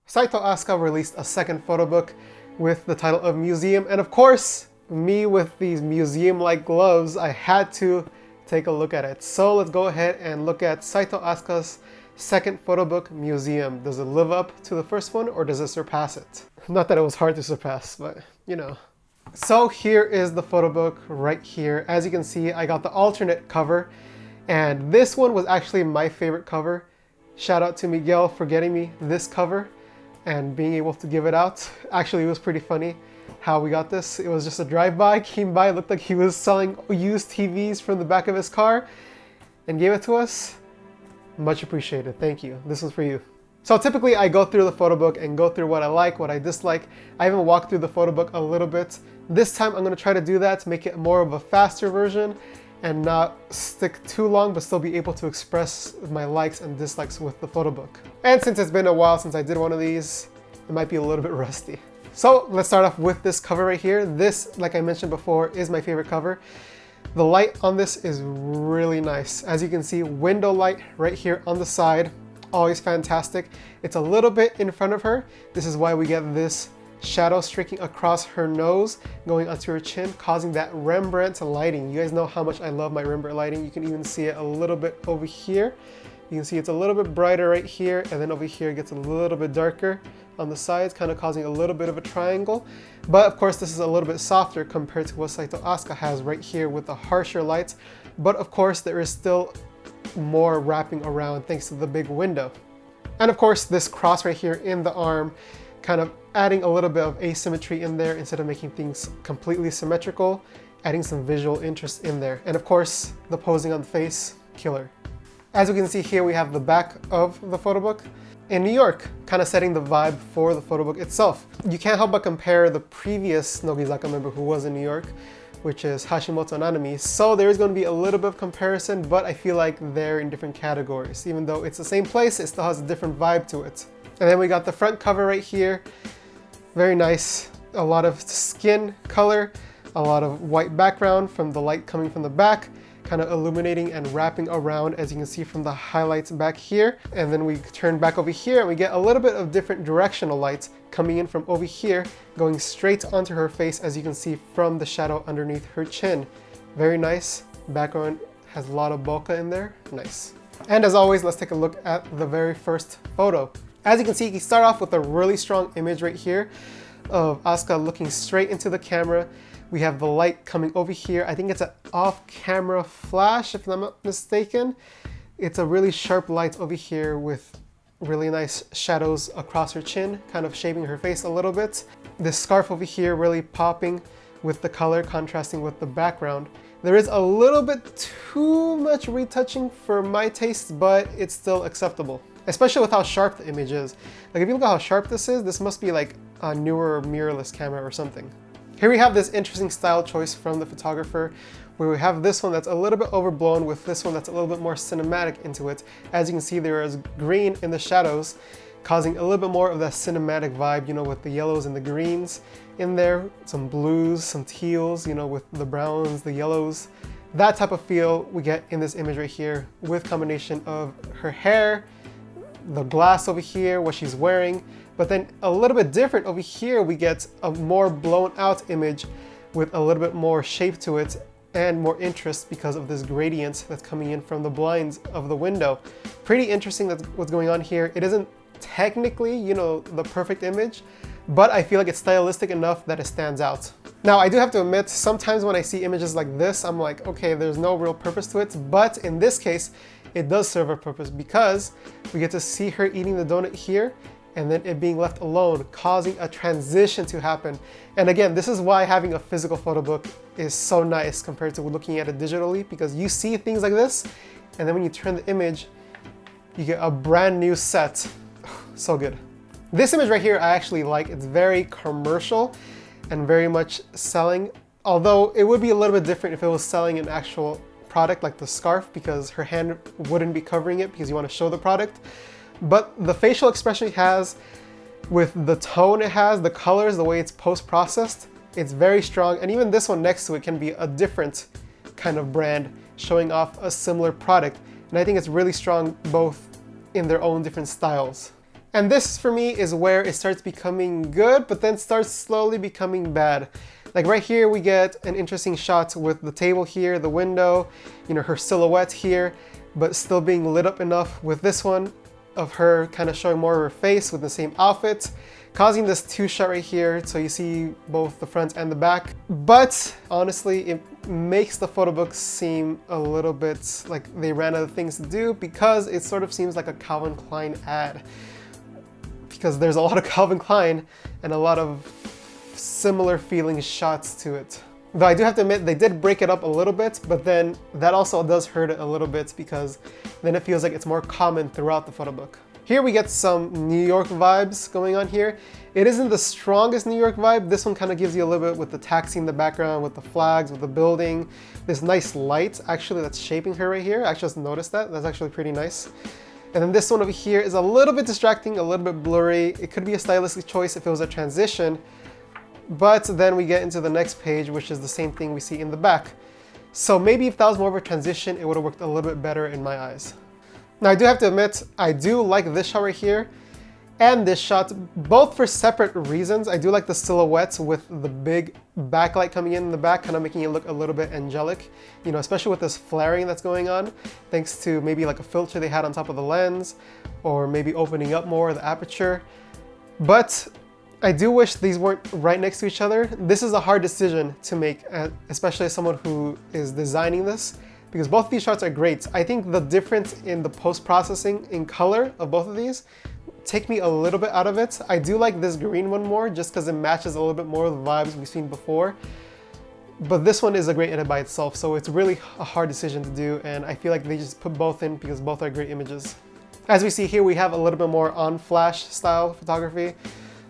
Saito Asuka released a second photo book with the title of Museum, and of course, me with these museum-like gloves, I had to take a look at it. So let's go ahead and look at Saito Asuka's second photo book, Museum. Does it live up to the first one or does it surpass it? Not that it was hard to surpass, but you know. So here is the photo book right here. As you can see, I got the alternate cover, and this one was actually my favorite cover. Shout out to Miguel for getting me this cover and being able to give it out. Actually, it was pretty funny how we got this. It was just a drive-by, came by, looked like he was selling used TVs from the back of his car and gave it to us. Much appreciated, thank you. This was for you. So typically I go through the photo book and go through what I like, what I dislike. I even walked through the photo book a little bit. This time I'm gonna try to do that to make it more of a faster version and not stick too long, but still be able to express my likes and dislikes with the photo book. And since it's been a while since I did one of these, it might be a little bit rusty. So let's start off with this cover right here. This, like I mentioned before, is my favorite cover. The light on this is really nice. As you can see, window light right here on the side, always fantastic. It's a little bit in front of her. This is why we get this shadow streaking across her nose, going onto her chin, causing that Rembrandt lighting. You guys know how much I love my Rembrandt lighting. You can even see it a little bit over here. You can see it's a little bit brighter right here, and then over here it gets a little bit darker on the sides, kind of causing a little bit of a triangle. But of course, this is a little bit softer compared to what Saito Asuka has right here with the harsher lights. But of course, there is still more wrapping around thanks to the big window. And of course, this cross right here in the arm, kind of adding a little bit of asymmetry in there instead of making things completely symmetrical, adding some visual interest in there. And of course, the posing on the face, killer. As we can see here, we have the back of the photo book in New York, kind of setting the vibe for the photo book itself. You can't help but compare the previous Nogizaka member who was in New York, which is Hashimoto Nanami. So there is going to be a little bit of comparison, but I feel like they're in different categories. Even though it's the same place, it still has a different vibe to it. And then we got the front cover right here. Very nice. A lot of skin color, a lot of white background from the light coming from the back, kind of illuminating and wrapping around, as you can see from the highlights back here. And then we turn back over here and we get a little bit of different directional lights coming in from over here, going straight onto her face, as you can see from the shadow underneath her chin. Very nice. Background has a lot of bokeh in there. Nice. And as always, let's take a look at the very first photo. As you can see, you start off with a really strong image right here of Asuka looking straight into the camera. We have the light coming over here. I think it's an off-camera flash, if I'm not mistaken. It's a really sharp light over here with really nice shadows across her chin, kind of shaping her face a little bit. This scarf over here really popping with the color, contrasting with the background. There is a little bit too much retouching for my taste, but it's still acceptable, especially with how sharp the image is. Like if you look at how sharp this is, this must be like a newer mirrorless camera or something. Here we have this interesting style choice from the photographer, where we have this one that's a little bit overblown with this one that's a little bit more cinematic into it. As you can see, there is green in the shadows, causing a little bit more of that cinematic vibe, you know, with the yellows and the greens in there, some blues, some teals, you know, with the browns, the yellows. That type of feel we get in this image right here, with combination of her hair, the glass over here, what she's wearing. But then a little bit different over here, we get a more blown out image with a little bit more shape to it and more interest because of this gradient that's coming in from the blinds of the window. Pretty interesting that's what's going on here. It isn't technically, you know, the perfect image, but I feel like it's stylistic enough that it stands out. Now, I do have to admit, sometimes when I see images like this, I'm like, okay, there's no real purpose to it. But in this case, it does serve a purpose because we get to see her eating the donut here and then it being left alone, causing a transition to happen. And again, this is why having a physical photo book is so nice compared to looking at it digitally, because you see things like this, and then when you turn the image, you get a brand new set. So good. This image right here, I actually like. It's very commercial and very much selling, although it would be a little bit different if it was selling an actual product like the scarf, because her hand wouldn't be covering it because you want to show the product. But the facial expression it has, with the tone it has, the colors, the way it's post-processed, it's very strong. And even this one next to it can be a different kind of brand showing off a similar product. And I think it's really strong both in their own different styles. And this, for me, is where it starts becoming good, but then starts slowly becoming bad. Like right here, we get an interesting shot with the table here, the window, you know, her silhouette here, but still being lit up enough with this one of her kind of showing more of her face with the same outfit, causing this two shot right here, so you see both the front and the back. But honestly, it makes the photo book seem a little bit like they ran out of things to do, because it sort of seems like a Calvin Klein ad. Because there's a lot of Calvin Klein and a lot of similar feeling shots to it. Though I do have to admit, they did break it up a little bit, but then that also does hurt it a little bit, because then it feels like it's more common throughout the photo book. Here we get some New York vibes going on here. It isn't the strongest New York vibe. This one kind of gives you a little bit with the taxi in the background, with the flags, with the building. This nice light, actually, that's shaping her right here. I just noticed that. That's actually pretty nice. And then this one over here is a little bit distracting, a little bit blurry. It could be a stylistic choice if it was a transition, but then we get into the next page, which is the same thing we see in the back. So maybe if that was more of a transition, it would have worked a little bit better in my eyes. Now I do have to admit, I do like this shot right here and this shot, both for separate reasons. I do like the silhouettes with the big backlight coming in the back, kind of making it look a little bit angelic, you know, especially with this flaring that's going on, thanks to maybe like a filter they had on top of the lens, or maybe opening up more of the aperture. But I do wish these weren't right next to each other. This is a hard decision to make, especially as someone who is designing this, because both of these shots are great. I think the difference in the post-processing in color of both of these take me a little bit out of it. I do like this green one more, just because it matches a little bit more of the vibes we've seen before. But this one is a great edit by itself, so it's really a hard decision to do, and I feel like they just put both in because both are great images. As we see here, we have a little bit more on flash style photography,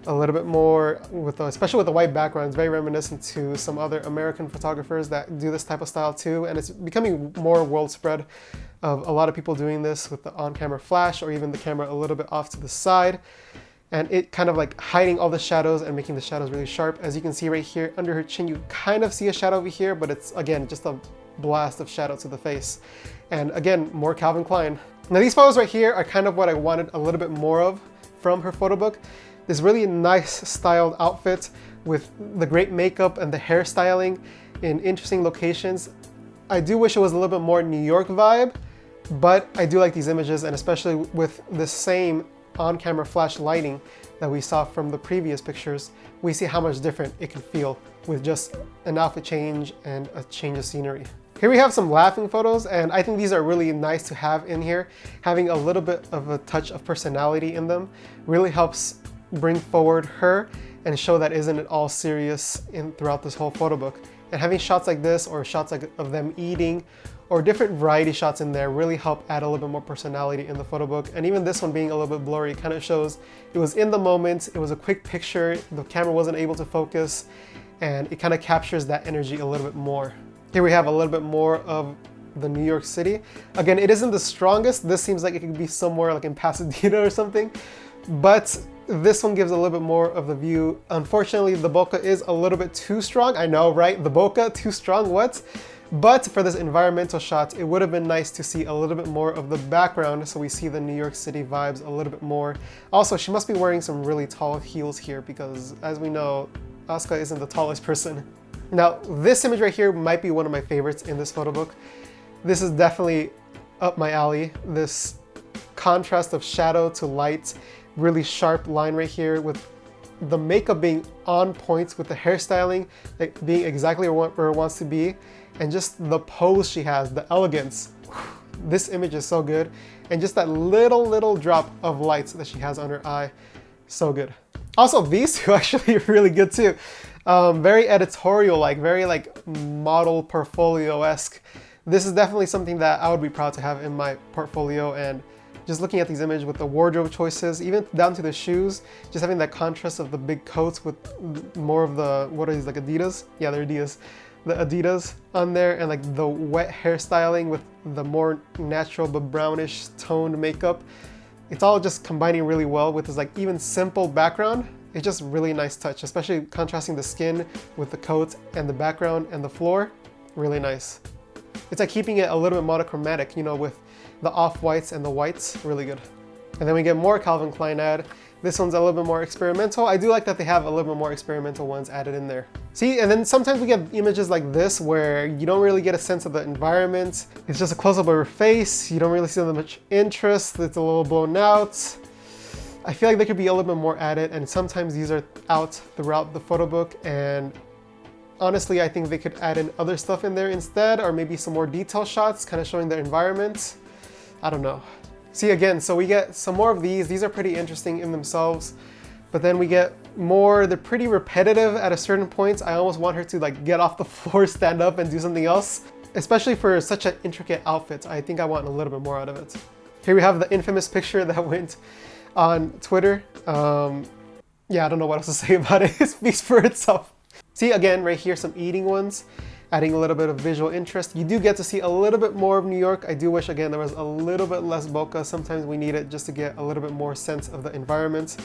a little bit more with, especially with the white background. It's very reminiscent to some other American photographers that do this type of style too, and it's becoming more world spread of a lot of people doing this with the on-camera flash, or even the camera a little bit off to the side, and it kind of like hiding all the shadows and making the shadows really sharp. As you can see right here under her chin, you kind of see a shadow over here, but it's again just a blast of shadow to the face. And again, more Calvin Klein. Now these photos right here are kind of what I wanted a little bit more of from her photo book. This really nice styled outfit with the great makeup and the hairstyling in interesting locations. I do wish it was a little bit more New York vibe, but I do like these images, and especially with the same on-camera flash lighting that we saw from the previous pictures, we see how much different it can feel with just an outfit change and a change of scenery. Here we have some laughing photos, and I think these are really nice to have in here. Having a little bit of a touch of personality in them really helps bring forward her and show that isn't it all serious throughout this whole photo book. And having shots like this, or shots like of them eating, or different variety shots in there, really help add a little bit more personality in the photo book. And even this one being a little bit blurry kind of shows it was in the moment, it was a quick picture, the camera wasn't able to focus, and it kind of captures that energy a little bit more. Here we have a little bit more of the New York City. Again, it isn't the strongest. This seems like it could be somewhere like in Pasadena or something, but this one gives a little bit more of the view. Unfortunately, the bokeh is a little bit too strong. I know, right? The bokeh, too strong, what? But for this environmental shot, it would have been nice to see a little bit more of the background, so we see the New York City vibes a little bit more. Also, she must be wearing some really tall heels here, because as we know, Asuka isn't the tallest person. Now, this image right here might be one of my favorites in this photo book. This is definitely up my alley. This contrast of shadow to light, really sharp line right here, with the makeup being on point, with the hairstyling like being exactly where it wants to be, and just the pose she has, the elegance. This image is so good, and just that little drop of light that she has on her eye, so good. Also, these two actually really good too. Very editorial-like, very like model portfolio-esque. This is definitely something that I would be proud to have in my portfolio, and just looking at these images with the wardrobe choices, even down to the shoes, just having that contrast of the big coats with more of the, what are these, like Adidas? Yeah, they're Adidas. The Adidas on there, and like the wet hairstyling with the more natural but brownish toned makeup. It's all just combining really well with this like even simple background. It's just really nice touch, especially contrasting the skin with the coat and the background and the floor. Really nice. It's like keeping it a little bit monochromatic, you know, with the off-whites and the whites. Really good. And then we get more Calvin Klein ad. This one's a little bit more experimental. I do like that they have a little bit more experimental ones added in there. See, and then sometimes we get images like this where you don't really get a sense of the environment. It's just a close-up of her face. You don't really see that much interest. It's a little blown out. I feel like there could be a little bit more added, and sometimes these are out throughout the photo book, and honestly, I think they could add in other stuff in there instead, or maybe some more detail shots kind of showing the environment. I don't know. See, again, so we get some more of these. These are pretty interesting in themselves, but then we get more, they're pretty repetitive at a certain point. I almost want her to like get off the floor, stand up, and do something else, especially for such an intricate outfit. I think I want a little bit more out of it. Here we have the infamous picture that went on Twitter. Yeah, I don't know what else to say about it. It speaks for itself. See, again, right here, some eating ones, adding a little bit of visual interest. You do get to see a little bit more of New York. I do wish, again, there was a little bit less bokeh. Sometimes we need it just to get a little bit more sense of the environment.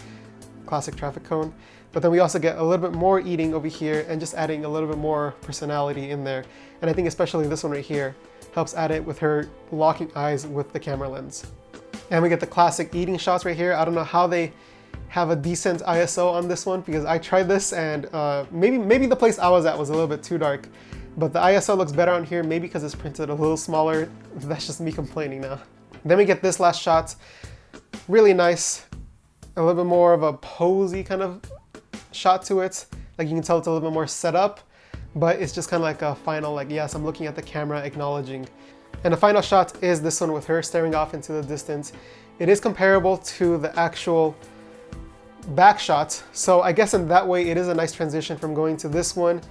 Classic traffic cone. But then we also get a little bit more eating over here and just adding a little bit more personality in there. And I think especially this one right here helps add it with her locking eyes with the camera lens. And we get the classic eating shots right here. I don't know how they have a decent ISO on this one, because I tried this and maybe the place I was at was a little bit too dark, but the ISO looks better on here, maybe because it's printed a little smaller. That's just me complaining now. Then we get this last shot, really nice, a little bit more of a posy kind of shot to it. Like you can tell it's a little bit more set up, but it's just kind of like a final, like, yes, I'm looking at the camera, acknowledging. And the final shot is this one with her staring off into the distance. It is comparable to the actual back shot, so I guess in that way it is a nice transition from going to this one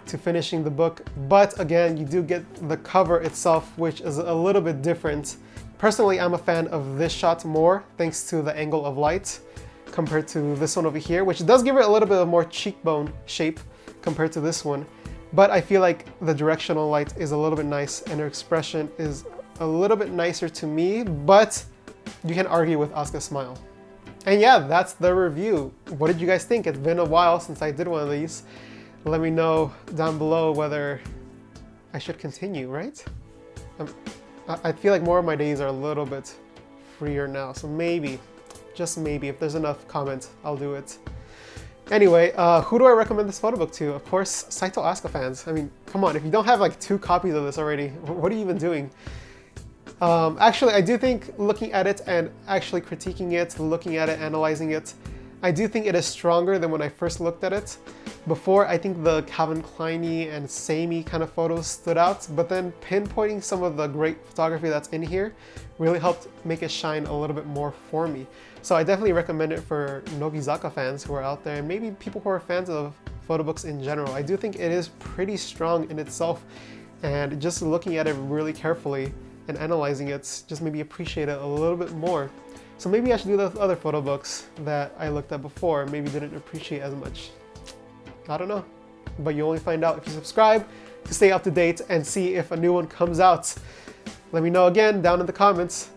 to finishing the book. But again, you do get the cover itself, which is a little bit different. Personally, I'm a fan of this shot more, thanks to the angle of light, compared to this one over here, which does give it a little bit of more cheekbone shape compared to this one. But I feel like the directional light is a little bit nice, and her expression is a little bit nicer to me, but you can argue with Asuka's smile. And yeah, that's the review. What did you guys think? It's been a while since I did one of these. Let me know down below whether I should continue, right? I feel like more of my days are a little bit freer now, so maybe, just maybe, if there's enough comments, I'll do it. Anyway, who do I recommend this photo book to? Of course, Saito Asuka fans. I mean, come on, if you don't have like 2 copies of this already, what are you even doing? Actually, I do think looking at it and actually critiquing it, looking at it, analyzing it, I do think it is stronger than when I first looked at it. Before, I think the Calvin Klein-y and samey kind of photos stood out, but then pinpointing some of the great photography that's in here really helped make it shine a little bit more for me. So I definitely recommend it for Nogizaka fans who are out there, and maybe people who are fans of photo books in general. I do think it is pretty strong in itself, and just looking at it really carefully and analyzing it just maybe appreciate it a little bit more. So maybe I should do those other photo books that I looked at before, maybe didn't appreciate as much. I don't know, but you only find out if you subscribe to stay up to date and see if a new one comes out. Let me know again down in the comments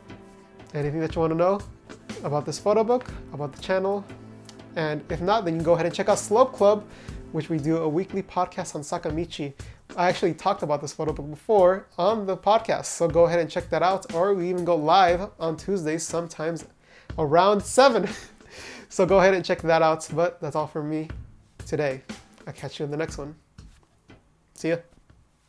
anything that you want to know about this photo book, about the channel, and if not, then you can go ahead and check out Slope Club, which we do a weekly podcast on Sakamichi. I actually talked about this photo book before on the podcast, so go ahead and check that out, or we even go live on Tuesdays, sometimes around 7. So go ahead and check that out, but that's all from me today. I'll catch you in the next one. See ya.